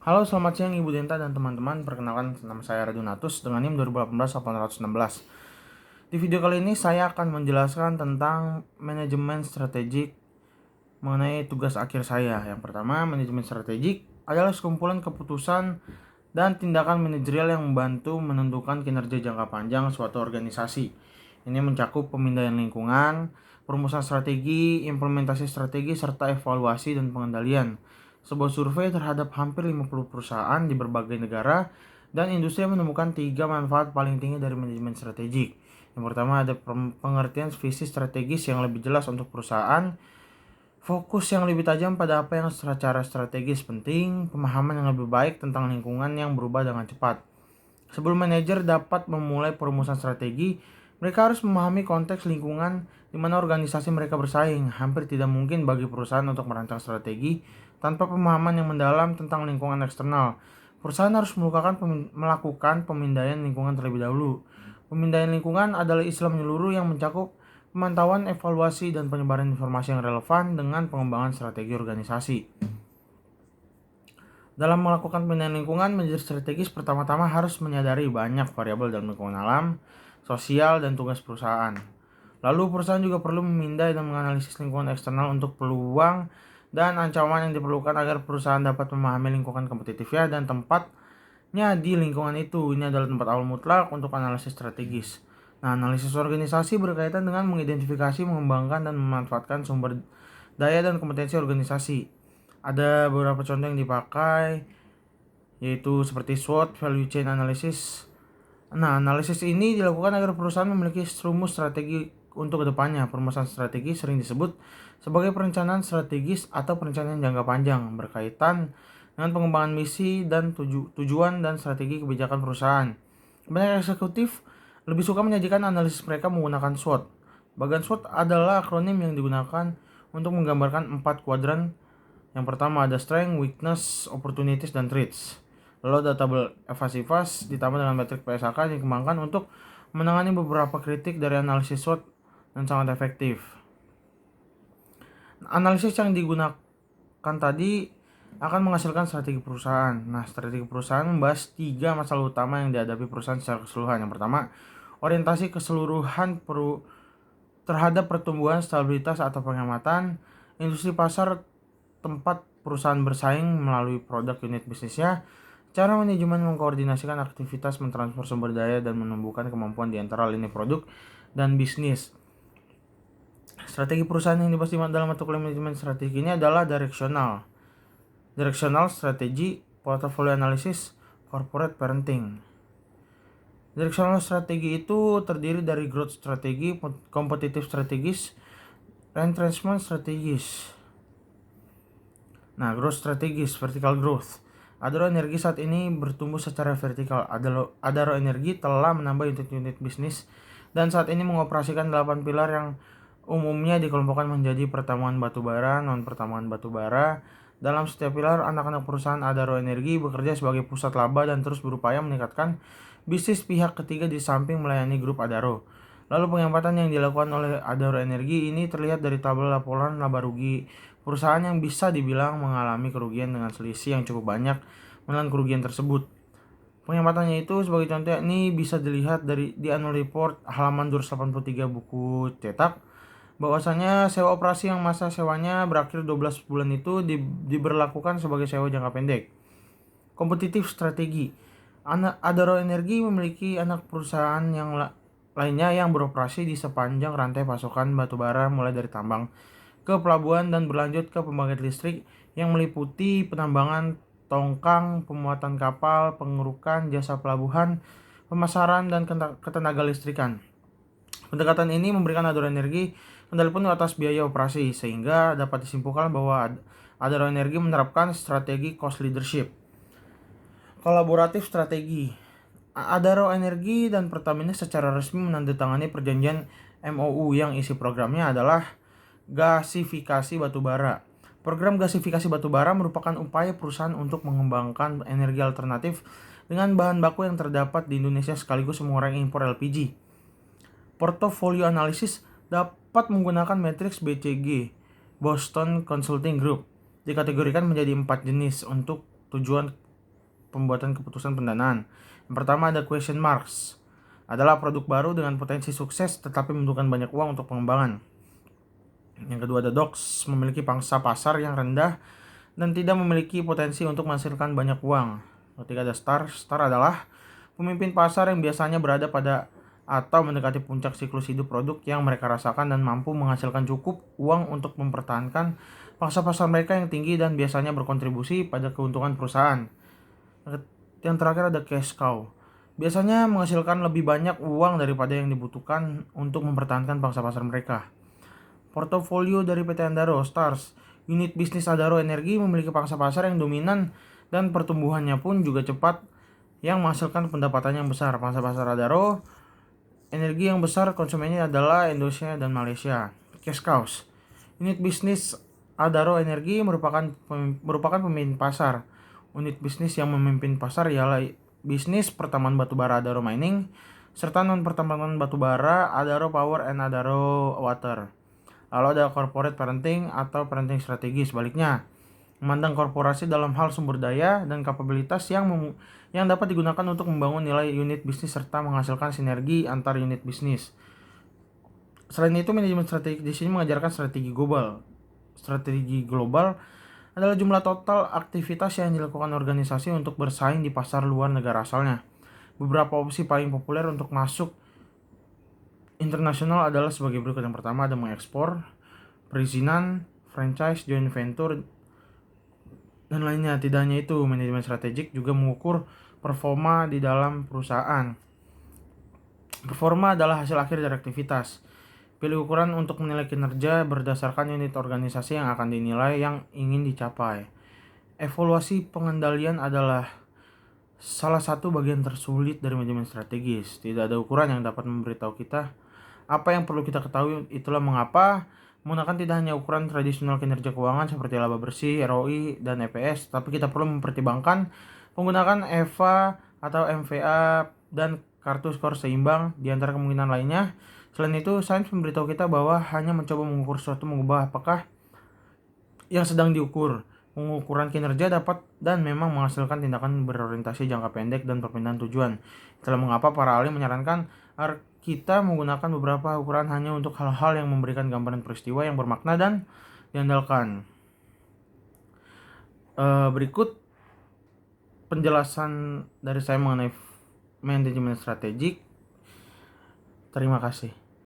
Halo, selamat siang Ibu Denta dan teman-teman. Perkenalkan, nama saya Radunatus dengan NIM 2018-816. Di video kali ini saya akan menjelaskan tentang manajemen strategik mengenai tugas akhir saya. Yang pertama, manajemen strategik adalah sekumpulan keputusan dan tindakan manajerial yang membantu menentukan kinerja jangka panjang suatu organisasi. Ini mencakup pemindaian lingkungan, perumusan strategi, implementasi strategi, serta evaluasi dan pengendalian. Sebuah survei terhadap hampir 50 perusahaan di berbagai negara dan industri menemukan 3 manfaat paling tinggi dari manajemen strategik. Yang pertama ada pengertian visi strategis yang lebih jelas untuk perusahaan, fokus yang lebih tajam pada apa yang secara strategis penting, pemahaman yang lebih baik tentang lingkungan yang berubah dengan cepat. Sebelum manajer dapat memulai perumusan strategi, mereka harus memahami konteks lingkungan di mana organisasi mereka bersaing. Hampir tidak mungkin bagi perusahaan untuk merancang strategi tanpa pemahaman yang mendalam tentang lingkungan eksternal. Perusahaan harus melakukan pemindaian lingkungan terlebih dahulu. Pemindaian lingkungan adalah istilah menyeluruh yang mencakup pemantauan, evaluasi, dan penyebaran informasi yang relevan dengan pengembangan strategi organisasi. Dalam melakukan pemindaian lingkungan, manajer strategis pertama-tama harus menyadari banyak variabel dalam lingkungan alam, sosial, dan tugas perusahaan. Lalu perusahaan juga perlu memindai dan menganalisis lingkungan eksternal untuk peluang dan ancaman yang diperlukan agar perusahaan dapat memahami lingkungan kompetitifnya dan tempatnya di lingkungan itu. Ini adalah tempat awal mutlak untuk analisis strategis. Nah, analisis organisasi berkaitan dengan mengidentifikasi, mengembangkan, dan memanfaatkan sumber daya dan kompetensi organisasi. Ada beberapa contoh yang dipakai, yaitu seperti SWOT, Value Chain Analysis. Nah, analisis ini dilakukan agar perusahaan memiliki rumus strategi untuk kedepannya. Perumusan strategi sering disebut sebagai perencanaan strategis atau perencanaan jangka panjang berkaitan dengan pengembangan misi dan tujuan dan strategi kebijakan perusahaan. Banyak eksekutif lebih suka menyajikan analisis mereka menggunakan SWOT. Bagian SWOT adalah akronim yang digunakan untuk menggambarkan 4 kuadran. Yang pertama ada strength, weakness, opportunities, dan threats. Lalu ada tabel evasivas ditambah dengan metrik PSAK yang dikembangkan untuk menangani beberapa kritik dari analisis SWOT dan sangat efektif. Analisis yang digunakan tadi akan menghasilkan strategi perusahaan. Nah, strategi perusahaan membahas 3 masalah utama yang dihadapi perusahaan secara keseluruhan. Yang pertama, orientasi keseluruhan terhadap pertumbuhan, stabilitas, atau penghematan, industri pasar tempat perusahaan bersaing melalui produk unit bisnisnya, cara manajemen mengkoordinasikan aktivitas, mentransfer sumber daya, dan menumbuhkan kemampuan di antara lini produk dan bisnis. Strategi perusahaan yang dibahas dalam mata kuliah manajemen strategi ini adalah directional strategy, portfolio analysis, corporate parenting. Directional strategi itu terdiri dari growth strategi, competitive strategis, retrenchment strategis. Nah, growth strategis, vertical growth. Adaro Energi saat ini bertumbuh secara vertikal. Adaro Energi telah menambah unit-unit bisnis dan saat ini mengoperasikan 8 pilar yang umumnya dikelompokkan menjadi pertambangan batubara, non-pertambangan batubara. Dalam setiap pilar, anak-anak perusahaan Adaro Energi bekerja sebagai pusat laba dan terus berupaya meningkatkan bisnis pihak ketiga di samping melayani grup Adaro. Lalu penghematan yang dilakukan oleh Adaro Energi ini terlihat dari tabel laporan laba rugi perusahaan yang bisa dibilang mengalami kerugian dengan selisih yang cukup banyak menelan kerugian tersebut. Penghematannya itu sebagai contoh ini bisa dilihat di annual report halaman 283 buku cetak, bahwasanya sewa operasi yang masa sewanya berakhir 12 bulan itu diberlakukan sebagai sewa jangka pendek. Kompetitif strategi. Adaro Energi memiliki anak perusahaan yang lainnya yang beroperasi di sepanjang rantai pasokan batubara mulai dari tambang ke pelabuhan dan berlanjut ke pembangkit listrik yang meliputi penambangan tongkang, pemuatan kapal, pengerukan, jasa pelabuhan, pemasaran, dan ketenaga listrikan. Pendekatan ini memberikan Adaro Energi kendali penuh atas biaya operasi, sehingga dapat disimpulkan bahwa Adaro Energi menerapkan strategi cost leadership. Kolaboratif strategi. Adaro Energi dan Pertamina secara resmi menandatangani perjanjian MOU yang isi programnya adalah gasifikasi batubara. Program gasifikasi batubara merupakan upaya perusahaan untuk mengembangkan energi alternatif dengan bahan baku yang terdapat di Indonesia sekaligus mengurangi impor LPG. Portfolio analisis dapat menggunakan matriks BCG, Boston Consulting Group, dikategorikan menjadi 4 jenis untuk tujuan pembuatan keputusan pendanaan. Yang pertama ada question marks. Adalah produk baru dengan potensi sukses tetapi membutuhkan banyak uang untuk pengembangan. Yang kedua ada docs, memiliki pangsa pasar yang rendah dan tidak memiliki potensi untuk menghasilkan banyak uang. Ketiga ada star. Star adalah pemimpin pasar yang biasanya berada pada atau mendekati puncak siklus hidup produk yang mereka rasakan dan mampu menghasilkan cukup uang untuk mempertahankan pangsa pasar mereka yang tinggi dan biasanya berkontribusi pada keuntungan perusahaan. Yang terakhir ada cash cow. Biasanya menghasilkan lebih banyak uang daripada yang dibutuhkan untuk mempertahankan pangsa pasar mereka. Portofolio dari PT Adaro Stars. Unit bisnis Adaro Energi memiliki pangsa pasar yang dominan dan pertumbuhannya pun juga cepat yang menghasilkan pendapatan yang besar. Pangsa pasar Adaro Energi yang besar konsumennya adalah Indonesia dan Malaysia. Cash cows. Unit bisnis Adaro Energi merupakan pemimpin pasar. Unit bisnis yang memimpin pasar ialah bisnis pertambangan batubara Adaro Mining serta non pertambangan batubara Adaro Power and Adaro Water. Lalu ada corporate parenting atau parenting strategi. Sebaliknya, memandang korporasi dalam hal sumber daya dan kapabilitas yang dapat digunakan untuk membangun nilai unit bisnis serta menghasilkan sinergi antar unit bisnis. Selain itu, manajemen strategi di sini mengajarkan strategi global. Strategi global adalah jumlah total aktivitas yang dilakukan organisasi untuk bersaing di pasar luar negara asalnya. Beberapa opsi paling populer untuk masuk internasional adalah sebagai berikut. Yang pertama ada mengekspor, perizinan, franchise, joint venture, dan lainnya. Tidak hanya itu, manajemen strategik juga mengukur performa di dalam perusahaan. Performa adalah hasil akhir dari aktivitas. Pilih ukuran untuk menilai kinerja berdasarkan unit organisasi yang akan dinilai yang ingin dicapai. Evaluasi pengendalian adalah salah satu bagian tersulit dari manajemen strategis. Tidak ada ukuran yang dapat memberitahu kita apa yang perlu kita ketahui. Itulah mengapa menggunakan tidak hanya ukuran tradisional kinerja keuangan seperti laba bersih, ROI, dan EPS, tapi kita perlu mempertimbangkan penggunaan EVA atau MVA dan kartu skor seimbang di antara kemungkinan lainnya. Selain itu, sains memberitahu kita bahwa hanya mencoba mengukur sesuatu mengubah apakah yang sedang diukur. Pengukuran kinerja dapat dan memang menghasilkan tindakan berorientasi jangka pendek dan perpindahan tujuan. Itulah mengapa para ahli menyarankan agar kita menggunakan beberapa ukuran hanya untuk hal-hal yang memberikan gambaran peristiwa yang bermakna dan diandalkan. Berikut penjelasan dari saya mengenai manajemen strategik. Terima kasih.